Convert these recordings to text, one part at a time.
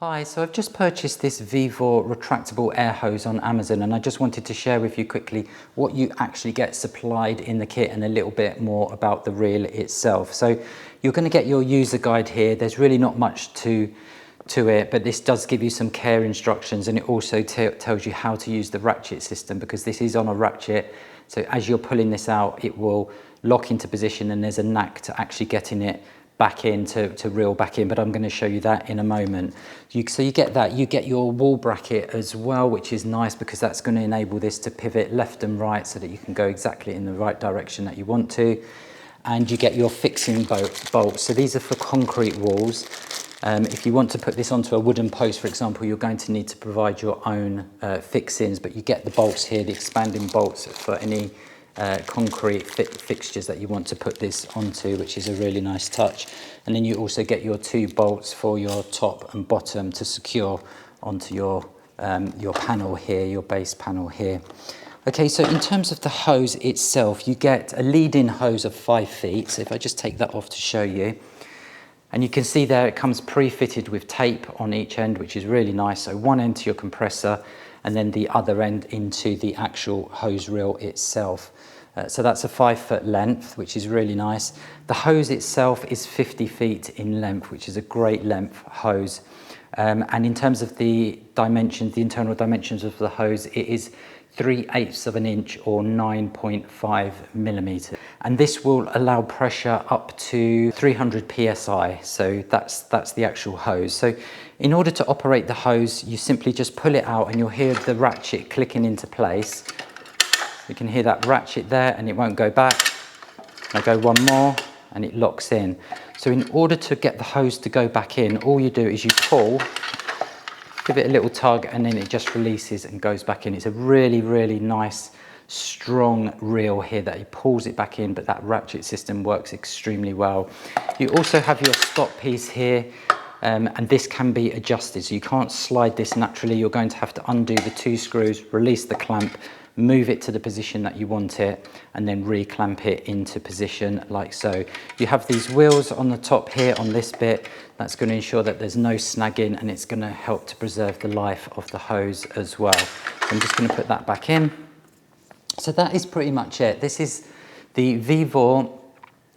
Hi, so I've just purchased this VEVOR retractable air hose on Amazon, and I just wanted to share with you quickly what you actually get supplied in the kit and a little bit more about the reel itself. So you're going to get your user guide here. There's really not much to it, but this does give you some care instructions, and it also tells you how to use the ratchet system, because this is on a ratchet. So as you're pulling this out, it will lock into position, and there's a knack to actually getting it back in to reel back in, but I'm going to show you that in a moment. So you get that, you get your wall bracket as well, which is nice because that's going to enable this to pivot left and right so that you can go exactly in the right direction that you want to. And you get your fixing bolts. So these are for concrete walls. If you want to put this onto a wooden post, for example, you're going to need to provide your own fixings, but you get the bolts here, the expanding bolts for any concrete fixtures that you want to put this onto, which is a really nice touch. And then you also get your two bolts for your top and bottom to secure onto your panel here, your base panel here. Okay, so in terms of the hose itself, you get a lead-in hose of 5 feet. So if I just take that off to show you, and you can see there it comes pre-fitted with tape on each end, which is really nice. So one end to your compressor, and then the other end into the actual hose reel itself. So that's a 5 foot length, which is really nice. The hose itself is 50 feet in length, which is a great length hose. And in terms of the dimensions, the internal dimensions of the hose, it is 3/8 of an inch or 9.5 millimeters. And this will allow pressure up to 300 PSI. So that's the actual hose. So in order to operate the hose, you simply just pull it out and you'll hear the ratchet clicking into place. You can hear that ratchet there and it won't go back. I go one more and it locks in. So in order to get the hose to go back in, all you do is you pull, give it a little tug, and then it just releases and goes back in. It's a really, really nice, strong reel here that it pulls it back in, but that ratchet system works extremely well. You also have your stop piece here, and this can be adjusted. So you can't slide this naturally. You're going to have to undo the 2 screws, release the clamp, move it to the position that you want it, and then re-clamp it into position like so. You have these wheels on the top here on this bit. That's going to ensure that there's no snagging, and it's going to help to preserve the life of the hose as well. So I'm just going to put that back in. So that is pretty much it. This is the VEVOR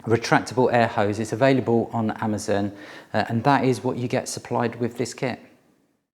retractable air hose. It's available on Amazon, and that is what you get supplied with this kit.